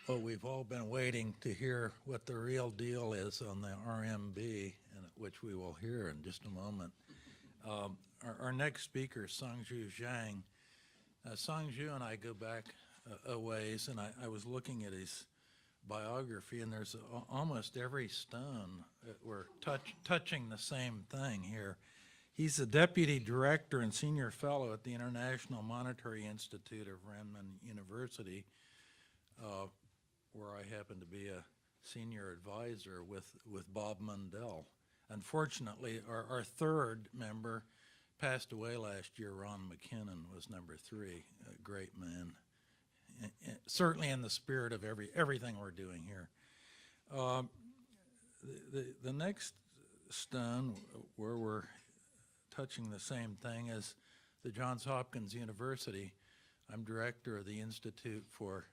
Well, we've all been waiting to hear what the real deal is on the RMB, and which we will hear in just a moment. Our next speaker is Songzuo Xiang. Songzuo and I go back a ways, and I was looking at his biography, and there's almost every stone that we're touching the same thing here. He's a deputy director and senior fellow at the International Monetary Institute of Renmin University, where I happen to be a senior advisor with Bob Mundell. Unfortunately, our third member passed away last year. Ron McKinnon was number 3, a great man, certainly in the spirit of everything we're doing here. The next stone where we're touching the same thing is the Johns Hopkins University. I'm director of the Institute for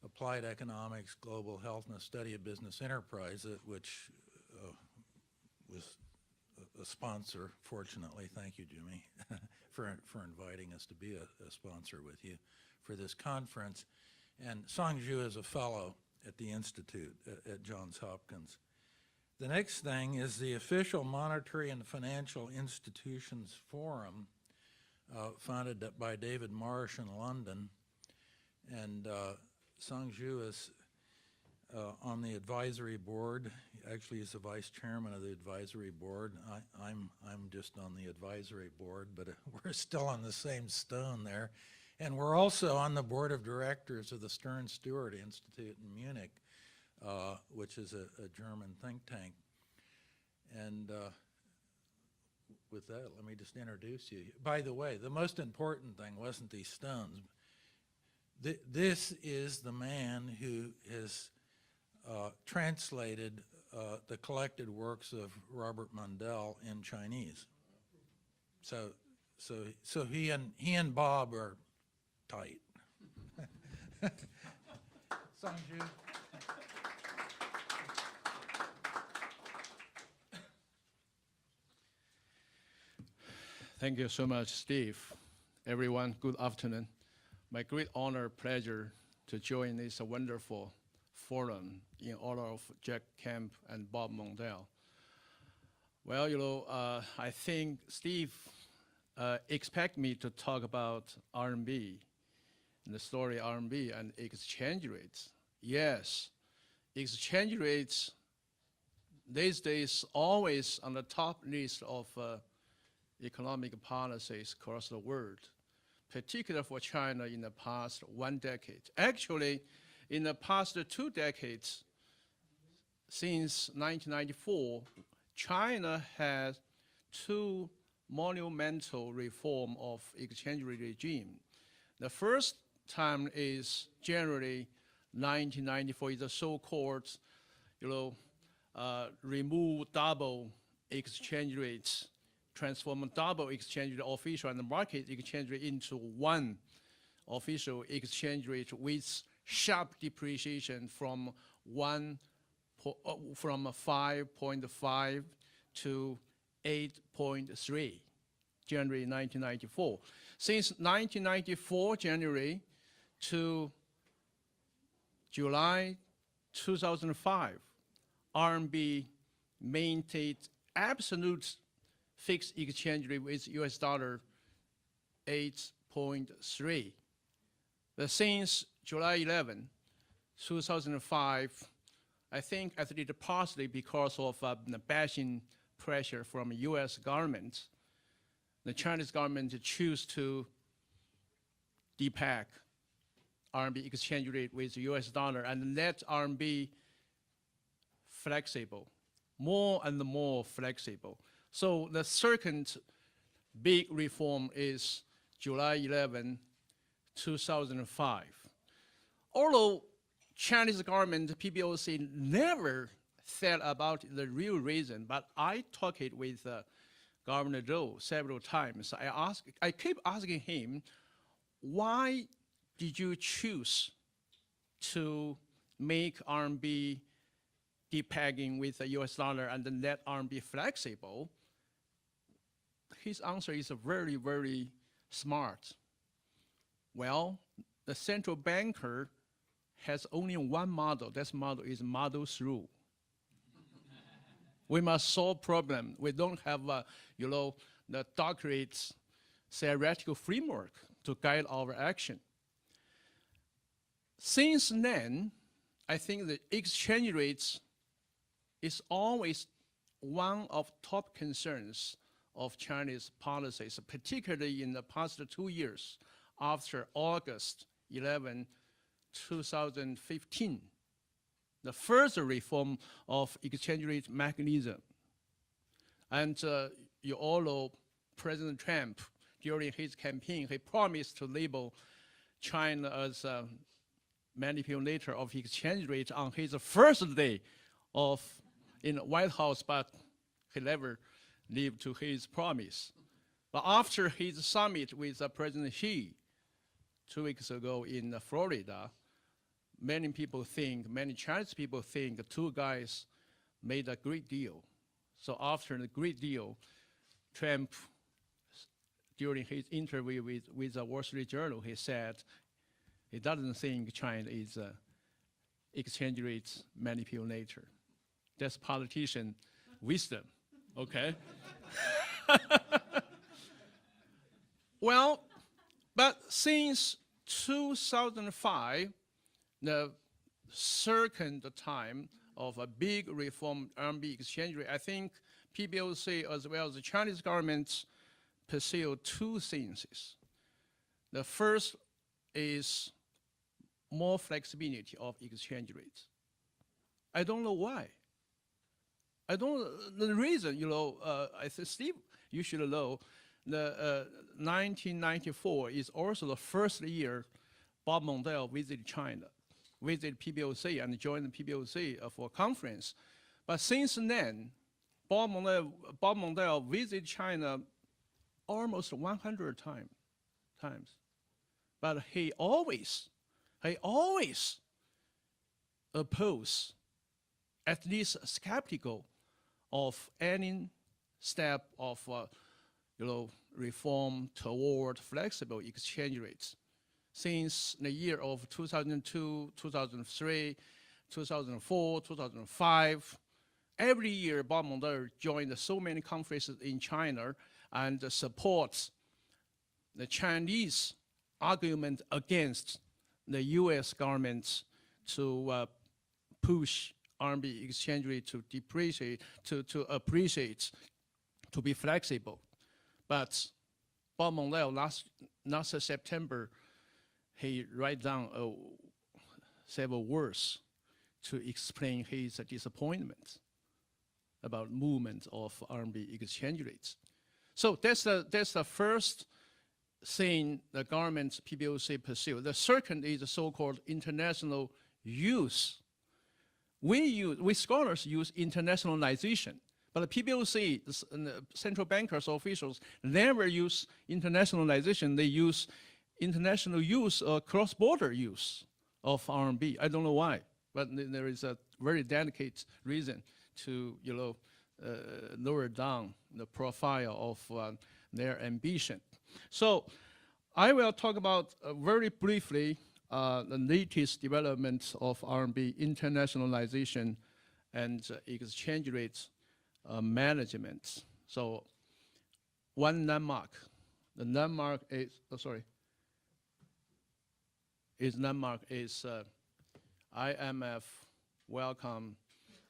Applied Economics, Global Health, and the Study of Business Enterprise, which was a sponsor, fortunately. Thank you, Jimmy, for inviting us to be a sponsor with you for this conference. And Songzuo is a fellow at the Institute at Johns Hopkins. The next thing is the official Monetary and Financial Institutions Forum, founded by David Marsh in London. And Songzuo is on the advisory board. Actually, he's the vice chairman of the advisory board. I'm just on the advisory board, but we're still on the same stone there. And we're also on the board of directors of the Stern Stewart Institute in Munich, which is a German think tank. And with that, let me just introduce you. By the way, the most important thing wasn't these stones. This is the man who has translated the collected works of Robert Mundell in Chinese. So he and Bob are tight. Songzuo. Thank you so much, Steve. Everyone, good afternoon. My great honor, pleasure to join this wonderful forum in honor of Jack Kemp and Bob Mundell. Well, I think Steve expect me to talk about RMB, and the story RMB and exchange rates. Yes, exchange rates these days always on the top list of economic policies across the world, particularly for China in the past 1 decade. Actually, in the past 2 decades, since 1994, China has 2 monumental reform of exchange rate regime. The first time is January 1994, is the so-called, remove double exchange rates, transform double exchange rate official and market exchange rate into 1 official exchange rate with sharp depreciation from 5.5 to 8.3, January 1994. Since 1994 January to July 2005, RMB maintained absolute fixed exchange rate with US dollar 8.3. But since July 11, 2005, I think at least partly because of the bashing pressure from the US government, the Chinese government choose to depeg RMB exchange rate with US dollar and let RMB flexible, more and more flexible. So the second big reform is July 11, 2005. Although Chinese government, PBOC, never said about the real reason, but I talked it with Governor Zhou several times. I keep asking him, why did you choose to make RMB depegging with the US dollar and then let RMB flexible? His answer is very, very smart. Well, the central banker has only one model. That model is model through. We must solve problem. We don't have, the doctorate theoretical framework to guide our action. Since then, I think the exchange rates is always one of top concerns of Chinese policies, particularly in the past 2 years after August 11, 2015, the first reform of exchange rate mechanism. And you all know President Trump, during his campaign, he promised to label China as a manipulator of exchange rate on his first day in the White House, but he never lived to his promise. But after his summit with President Xi 2 weeks ago in Florida, many Chinese people think the two guys made a great deal. So after the great deal, Trump, during his interview with the Wall Street Journal, he said he doesn't think China is an exchange rate manipulator. That's politician wisdom, okay? Well, but since 2005, the second time of a big reform RMB exchange rate, I think PBOC as well as the Chinese government pursue two things. The first is more flexibility of exchange rates. I don't know why. The reason, I said, Steve, you should know, the 1994 is also the first year Bob Mondale visited China, visited PBOC and joined the PBOC for a conference. But since then, Bob Mondale visited China almost 100 times. But he always opposed, at least skeptical of any step of reform toward flexible exchange rates. Since the year of 2002, 2003, 2004, 2005, every year Bob Mondale joined so many conferences in China and supports the Chinese argument against the US government to push RMB exchange rate to depreciate, to appreciate, to be flexible. But Bob Mondale last September, he write down several words to explain his disappointment about movement of RMB exchange rates. So that's the first thing the government PBOC pursue. The second is the so-called international use. We scholars use internationalization, but the PBOC, the central bankers, officials, never use internationalization. They use international use or cross-border use of RMB. I don't know why, but there is a very delicate reason to lower down the profile of their ambition. So I will talk about very briefly the latest developments of RMB internationalization and exchange rate management. So one landmark, the landmark is, IMF welcome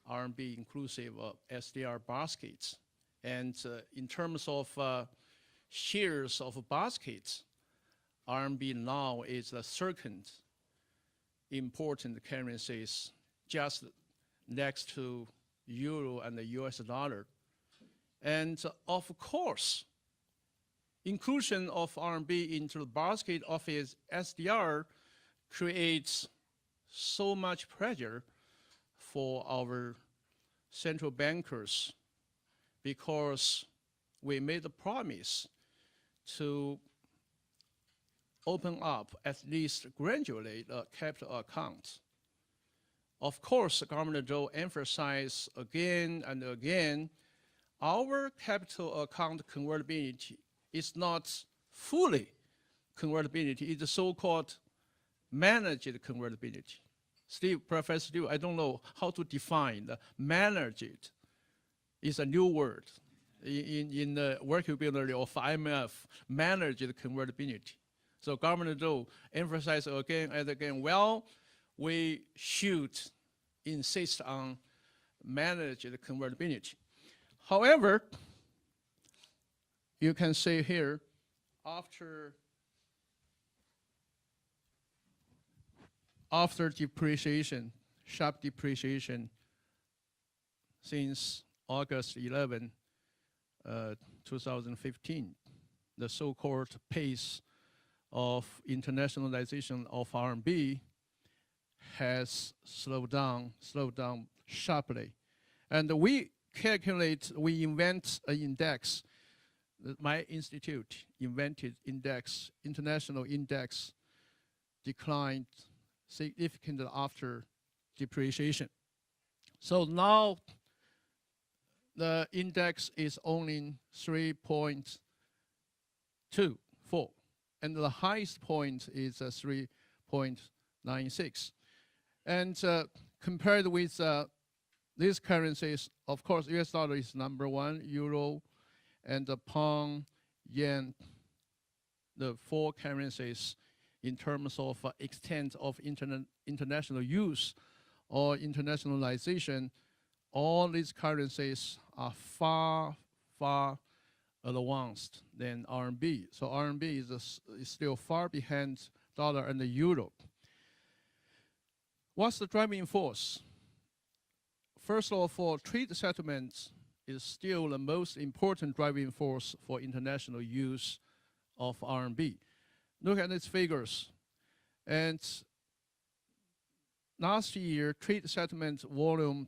RMB inclusive SDR baskets. And in terms of shares of baskets, RMB now is the second important currencies, just next to euro and the US dollar. And of course, inclusion of RMB into the basket of its SDR creates so much pressure for our central bankers, because we made a promise to open up at least gradually the capital account. Of course, Governor Zhou emphasized again and again, our capital account convertibility is not fully convertibility. It's a so-called managed convertibility. Professor Steve, I don't know how to define the manage it. It's a new word in the vocabulary of IMF, manage the convertibility. So government do emphasize again and again, well, we should insist on manage the convertibility. However, you can see here, after depreciation, sharp depreciation since August 11, 2015, the so-called pace of internationalization of RMB has slowed down sharply. And we invent an index. My institute invented index, international index declined significantly after depreciation. So now the index is only 3.24, and the highest point is 3.96. And compared with these currencies, of course, US dollar is number one, euro, and the pound, yen, the four currencies in terms of extent of international use or internationalization, all these currencies are far, far advanced than RMB. So RMB is still far behind dollar and the euro. What's the driving force? First of all, trade settlements is still the most important driving force for international use of RMB. Look at these figures. And last year, trade settlement volume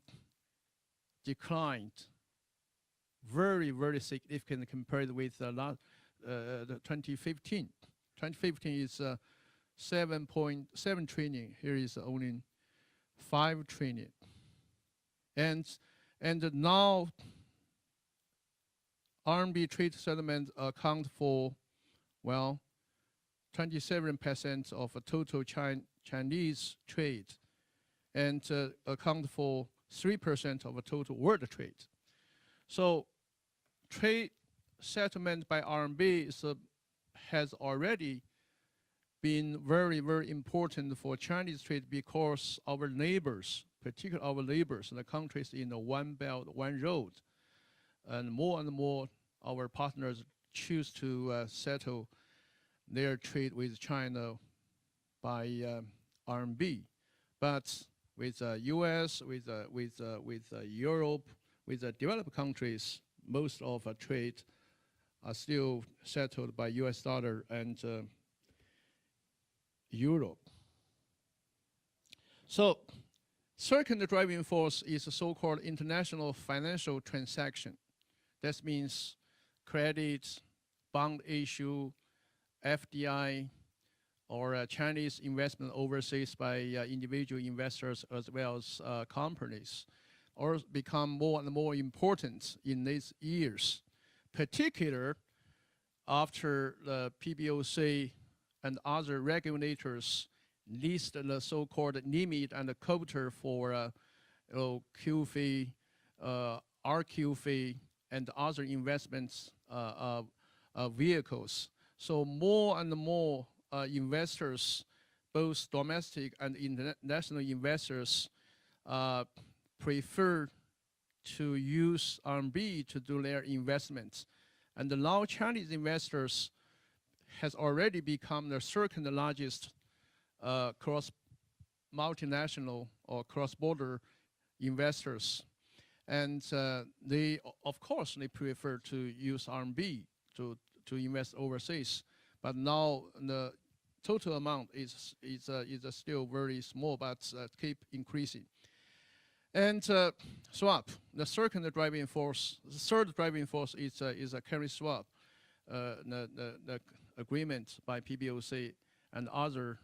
declined very, very significantly compared with the 2015. 2015 is 7.7 trillion. Here is only 5 trillion. And now RMB trade settlement account for, well, 27% of total Chinese trade and account for 3% of total world trade. So trade settlement by RMB has already been very, very important for Chinese trade because our neighbors, particularly our neighbors, the countries in the One Belt, One Road, and more our partners choose to settle their trade with China by RMB. But with US, with Europe, with the developed countries, most of trade are still settled by US dollar and euro. So second driving force is a so-called international financial transaction. That means credit, bond issue, FDI, or Chinese investment overseas by individual investors as well as companies, or become more and more important in these years, particularly after the PBOC and other regulators list the so-called limit and the quota for QFII, RQFII, and other investments vehicles. So more and more investors, both domestic and international investors, prefer to use RMB to do their investments. And now Chinese investors has already become the second largest multinational or cross-border investors. And they, of course, they prefer to use RMB to invest overseas. But now the total amount is still very small, but keep increasing. And swap, the third driving force is a currency swap, the agreement by PBOC and other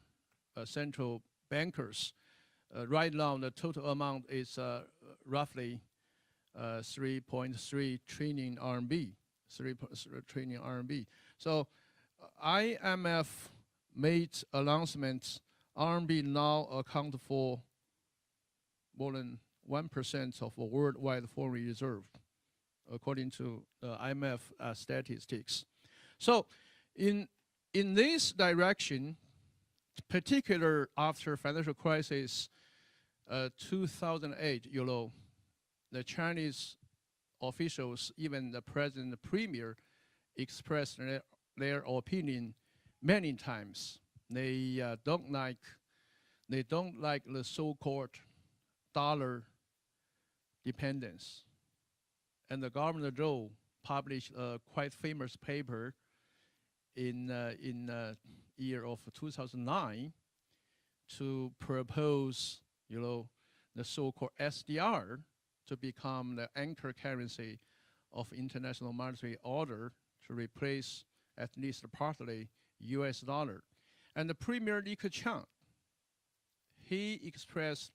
central bankers. Right now, the total amount is roughly 3.3 trillion RMB. 3.3 trillion RMB. So IMF made announcements. RMB now account for more than 1% of the worldwide foreign reserve, according to IMF statistics. So in this direction, particular after financial crisis 2008, the Chinese officials, even the president, the premier, expressed their opinion many times. They don't like the so-called dollar dependence. And the Governor Zhou published a quite famous paper in year of 2009 to propose, the so-called SDR to become the anchor currency of international monetary order to replace at least partly US dollar. And the Premier Li Keqiang, he expressed,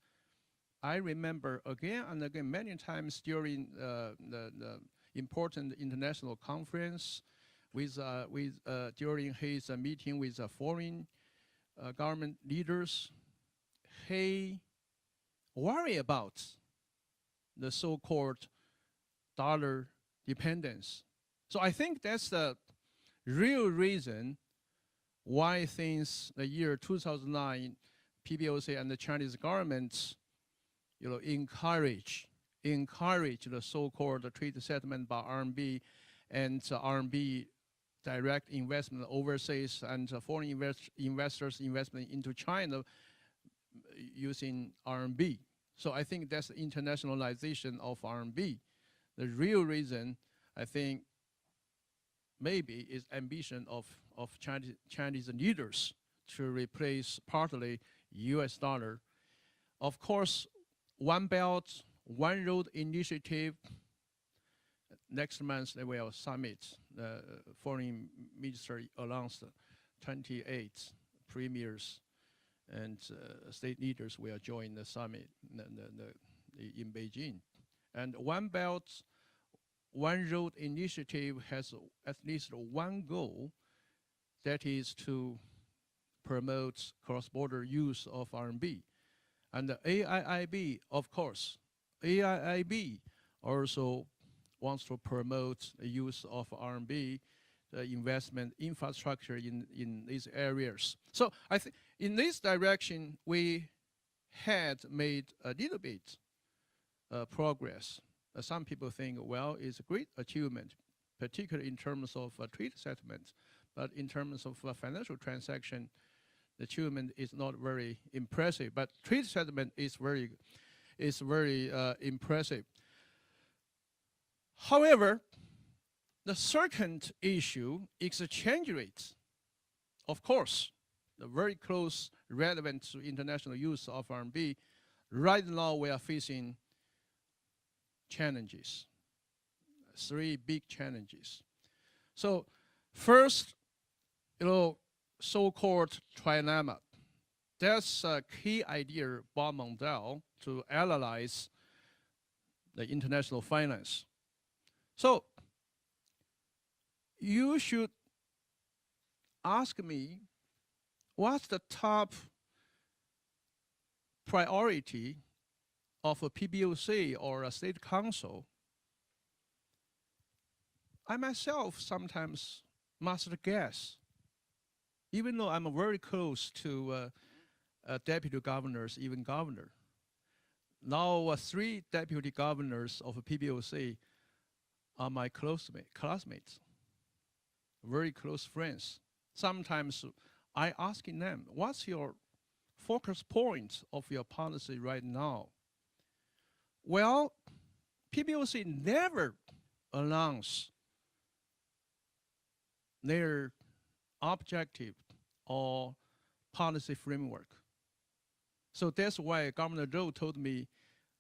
I remember again and again many times during the important international conference during his meeting with foreign government leaders, he worried about the so-called dollar dependence. So I think that's the real reason why since the year 2009, PBOC and the Chinese government, encourage the so-called trade settlement by RMB and RMB direct investment overseas and foreign investors investment into China using RMB. So I think that's the internationalization of RMB. The real reason, I think, maybe is ambition of Chinese leaders to replace partly US dollar. Of course, One Belt, One Road initiative, next month they will summit. The foreign ministry announced 28 premiers and state leaders will join the summit in Beijing. And One Belt, One Road initiative has at least one goal, that is to promote cross-border use of RMB. And the AIIB, of course, AIIB also wants to promote the use of RMB, the investment infrastructure in these areas. So I think in this direction, we had made a little bit progress. Some people think, well, it's a great achievement, particularly in terms of trade settlement. But in terms of financial transaction, the achievement is not very impressive. But trade settlement is very impressive. However, the second issue, exchange rates. Of course, the very close relevant to international use of RMB. Right now, we are facing challenges, 3 big challenges. So first, so-called trilemma. That's a key idea by Mondale to analyze the international finance. So you should ask me, what's the top priority of a PBOC or a state council? I myself sometimes must guess, even though I'm very close to deputy governors, even governor. Now 3 deputy governors of a PBOC are my classmates, very close friends. Sometimes I asking them, what's your focus point of your policy right now? Well, PBOC never announced their objective or policy framework. So that's why Governor Zhou told me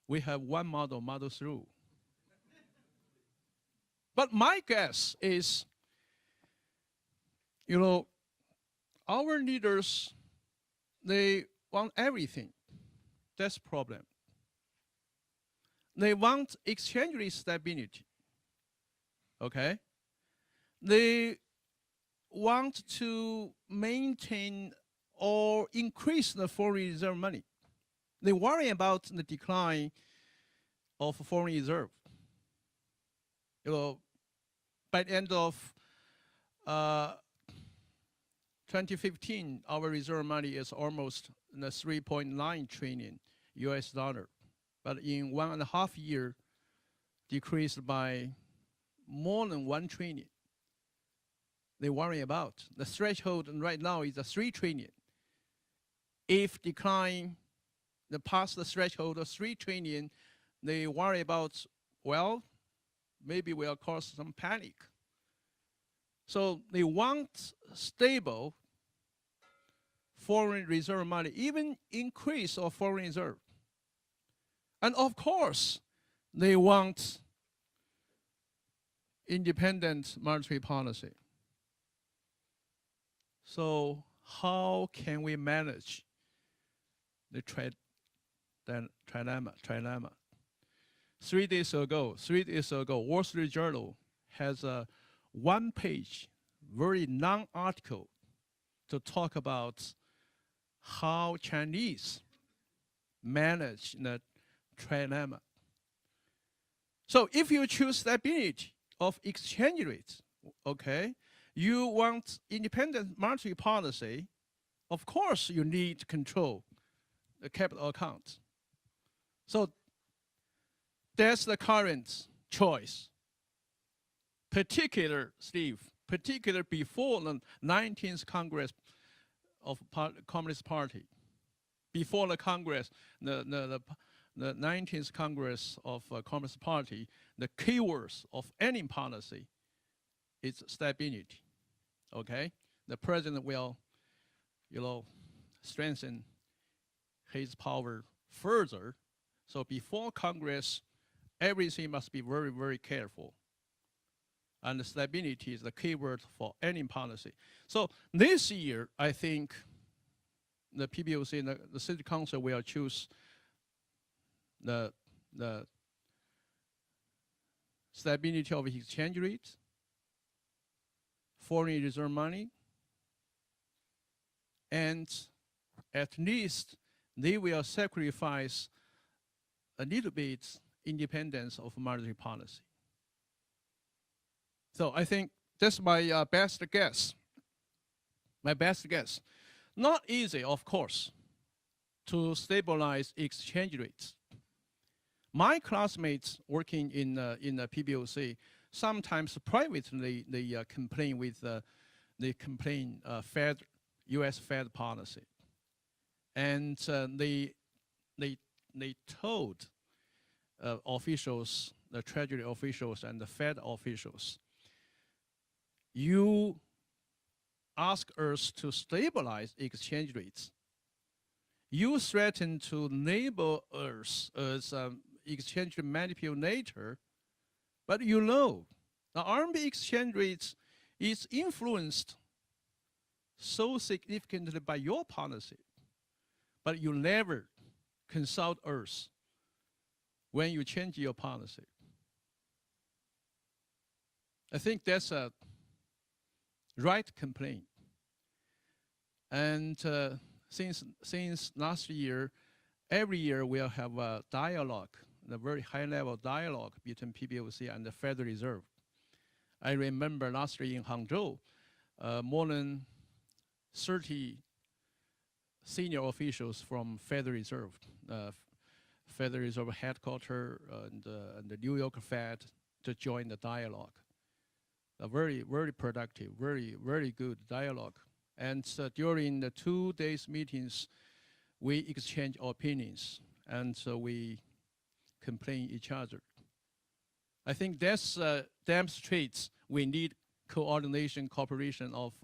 we have one model, Model 3. But my guess is, our leaders, they want everything. That's the problem. They want exchange rate stability, okay? They want to maintain or increase the foreign reserve money. They worry about the decline of foreign reserve. By the end of 2015, our reserve money is almost 3.9 trillion US dollar. But in 1.5 years, decreased by more than 1 trillion. They worry about. The threshold right now is 3 trillion. If decline past the threshold of 3 trillion, they worry about, well, maybe will cause some panic. So they want stable foreign reserve money, even increase of foreign reserve. And of course, they want independent monetary policy. So how can we manage the trilemma? 3 days ago, Wall Street Journal has a one-page, very long article to talk about how Chinese manage the trilemma. So if you choose stability of exchange rates, okay, you want independent monetary policy, of course you need to control the capital accounts. So that's the current choice. Particular before the 19th Congress of Communist Party, before the Congress, the 19th Congress of Communist Party, the keywords of any policy is stability. Okay, the president will, strengthen his power further. So before Congress, everything must be very, very careful. And stability is the key word for any policy. So this year, I think the PBOC and the City Council will choose the stability of exchange rate, foreign reserve money, and at least they will sacrifice a little bit independence of monetary policy. So I think that's my best guess. My best guess. Not easy, of course, to stabilize exchange rates. My classmates working in the PBOC sometimes privately they complain with Fed, U.S. Fed policy, and they told officials, the Treasury officials and the Fed officials, you ask us to stabilize exchange rates. You threaten to label us as exchange manipulator, but the RMB exchange rate is influenced so significantly by your policy, but you never consult us when you change your policy. I think that's a right complaint. And since last year, every year we'll have a dialogue, a very high-level dialogue between PBOC and the Federal Reserve. I remember last year in Hangzhou, more than 30 senior officials from Federal Reserve headquarters and the New York Fed to join the dialogue. A very, very productive, very, very good dialogue. And during the 2 days meetings, we exchange opinions, and so we complain each other. I think that demonstrates we need coordination, cooperation of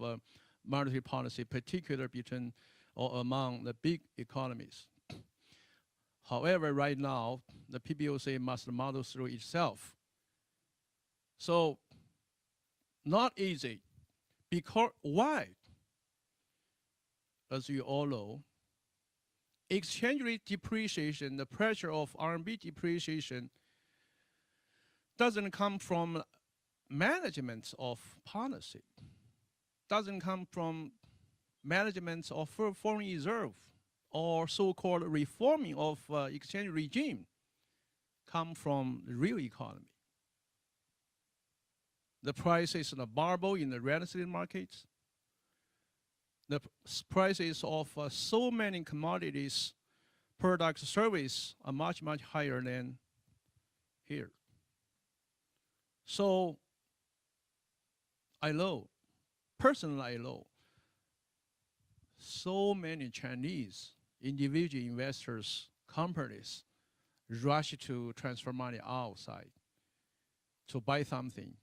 monetary policy, particularly between or among the big economies. However, right now, the PBOC must model through itself. So, not easy. Because why? As you all know, exchange rate depreciation, the pressure of RMB depreciation doesn't come from management of policy, doesn't come from management of foreign reserve or so-called reforming of exchange regime come from the real economy. The prices of marble in the real estate markets, the prices of so many commodities, products, service are much, much higher than here. So personally I know, so many Chinese individual investors, companies, rush to transfer money outside to buy something,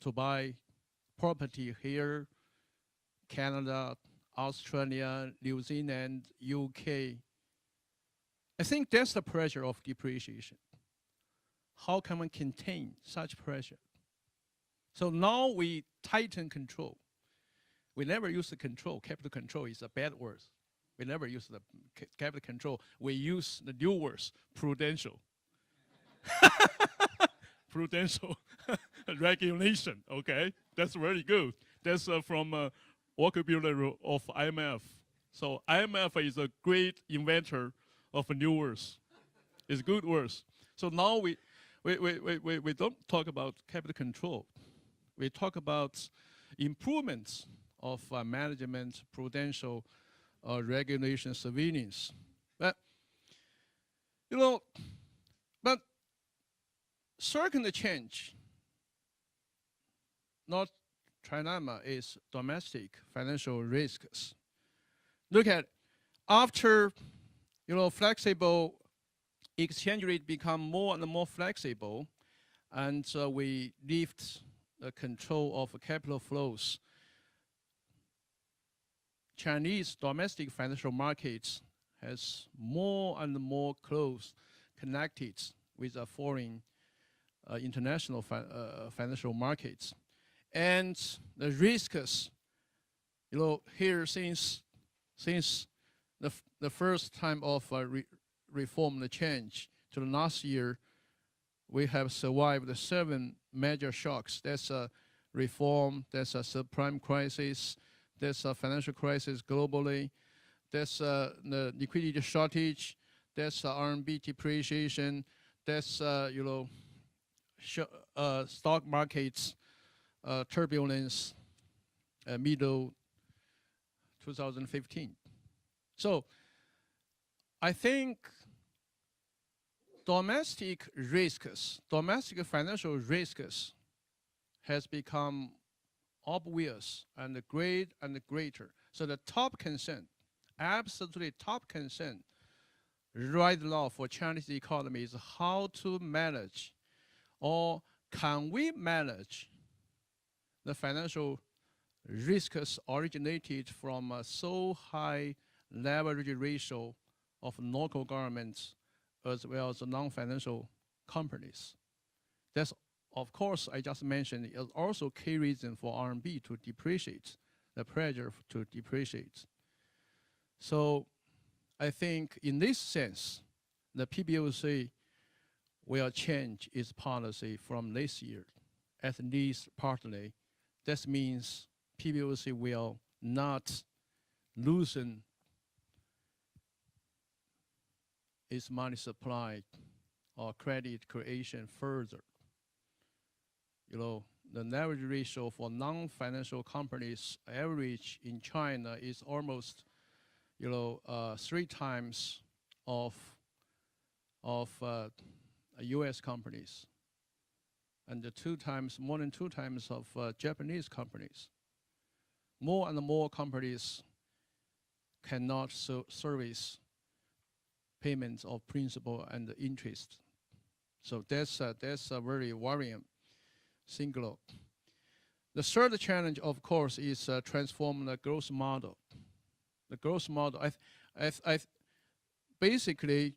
to buy property here, Canada, Australia, New Zealand, UK. I think that's the pressure of depreciation. How can one contain such pressure? So now we tighten control. We never use the control. Capital control is a bad word. We never use the capital control. We use the new words, prudential. Prudential regulation, okay? That's very good. That's from vocabulary of IMF. So IMF is a great inventor of new words. It's good words. So now we don't talk about capital control. We talk about improvements of management, prudential, regulation, surveillance. But, but second change, not trilemma, is domestic financial risks. Look at after, flexible exchange rate become more and more flexible, and we lift the control of capital flows. Chinese domestic financial markets has more and more close connected with foreign international financial markets. And the risks, here since the first time of reform, the change to the last year, we have survived the 7 major shocks. That's a reform, that's a subprime crisis, there's a financial crisis globally, there's the liquidity shortage, there's RMB depreciation, there's stock markets turbulence middle 2015. So I think domestic financial risks has become obvious and great and greater. So the top concern, absolutely top concern right now for Chinese economy is how to manage, or can we manage, the financial risks originated from a so high leverage ratio of local governments as well as non-financial companies. That's, of course, I just mentioned, is also key reason for RMB to depreciate, the pressure to depreciate. So I think in this sense, the PBOC will change its policy from this year, at least partly. That means PBOC will not loosen its money supply or credit creation further. The leverage ratio for non-financial companies average in China is almost, 3 times of U.S. companies, and more than 2 times of Japanese companies. More and more companies cannot service payments of principal and interest. So that's a very worrying single. The third challenge, of course, is transform the growth model. The growth model, basically,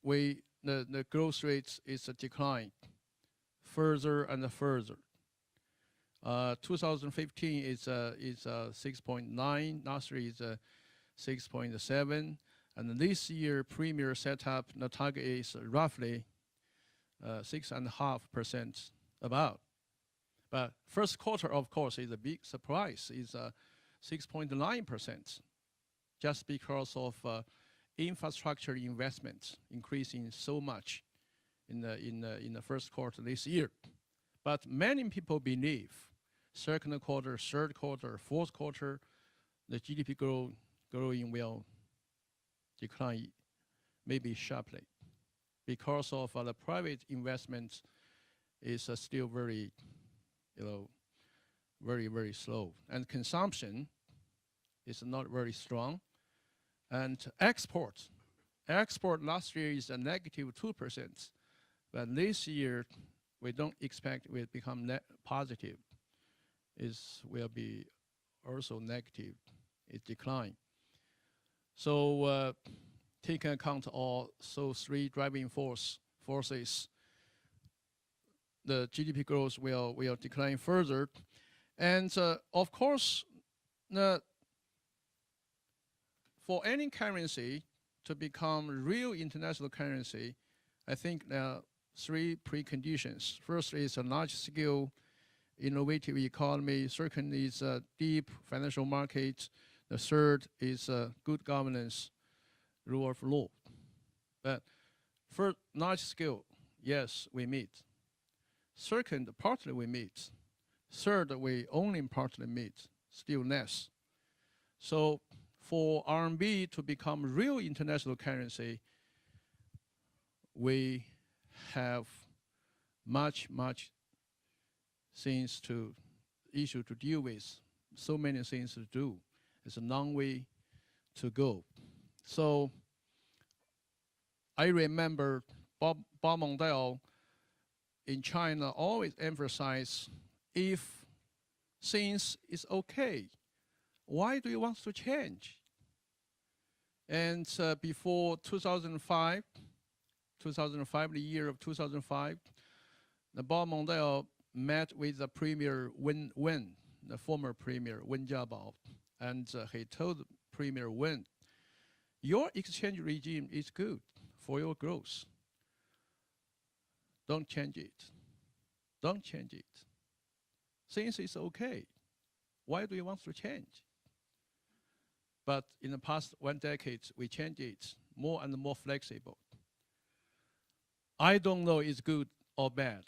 the growth rate is a decline further and further. 2015 is 6.9, last year is 6.7, and this year premier setup, the target is roughly 6.5% about. But first quarter, of course, is a big surprise, is 6.9%. just because of infrastructure investments increasing so much in the first quarter this year. But many people believe second quarter, third quarter, fourth quarter, the GDP growing will decline maybe sharply because of the private investment is still very, very slow. And consumption is not very strong. And export last year is a negative 2%. But this year, we don't expect it will become net positive. It will be also negative. It decline. So taking account all those three driving forces, the GDP growth will decline further. And of course, for any currency to become real international currency, I think there are three preconditions. First is a large-scale innovative economy. Second is a deep financial market. The third is good governance, rule of law. But for large scale, yes, we meet. Second, partly we meet. Third, we only partly meet, still less. So for RMB to become real international currency, we have much things to issue to deal with, so many things to do. It's a long way to go. So I remember Bob Mondale in China always emphasized, if things is okay, why do you want to change? And before 2005, the year of 2005, the Bob Mondale met with the Premier Wen, the former Premier Wen Jiabao, and he told Premier Wen, your exchange regime is good for your growth. Don't change it. Don't change it. Things is okay. Why do you want to change? But in the past 1 decade, we changed it more and more flexible. I don't know it's good or bad.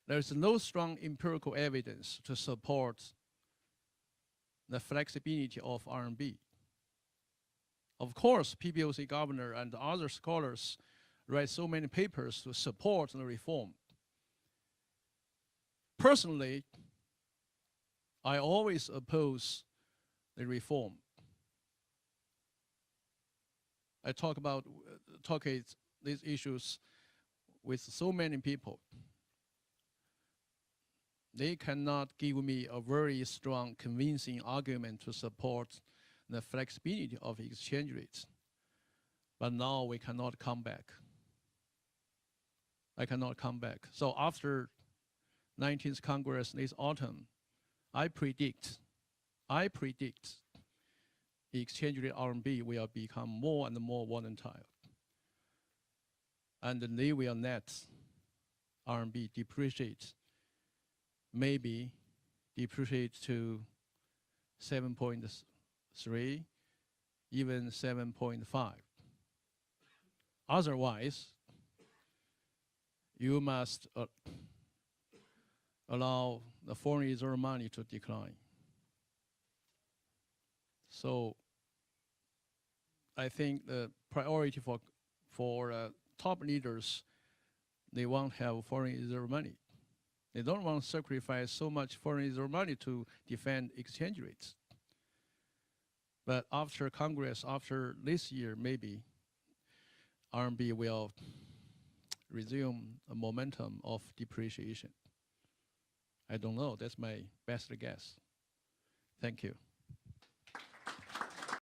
There's no strong empirical evidence to support the flexibility of RMB. Of course, PBOC governor and other scholars write so many papers to support the reform. Personally, I always oppose the reform. I talk these issues with so many people. They cannot give me a very strong, convincing argument to support the flexibility of exchange rates. But now we cannot come back. I cannot come back. So after 19th Congress this autumn, I predict the exchange rate RMB will become more and more volatile. And they will net RMB depreciate, maybe depreciate to 7.3, even 7.5. Otherwise, you must allow the foreign reserve money to decline. So I think the priority for top leaders, they won't have foreign reserve money. They don't want to sacrifice so much foreign reserve money to defend exchange rates. But after Congress, after this year, maybe RMB will resume a momentum of depreciation. I don't know. That's my best guess. Thank you.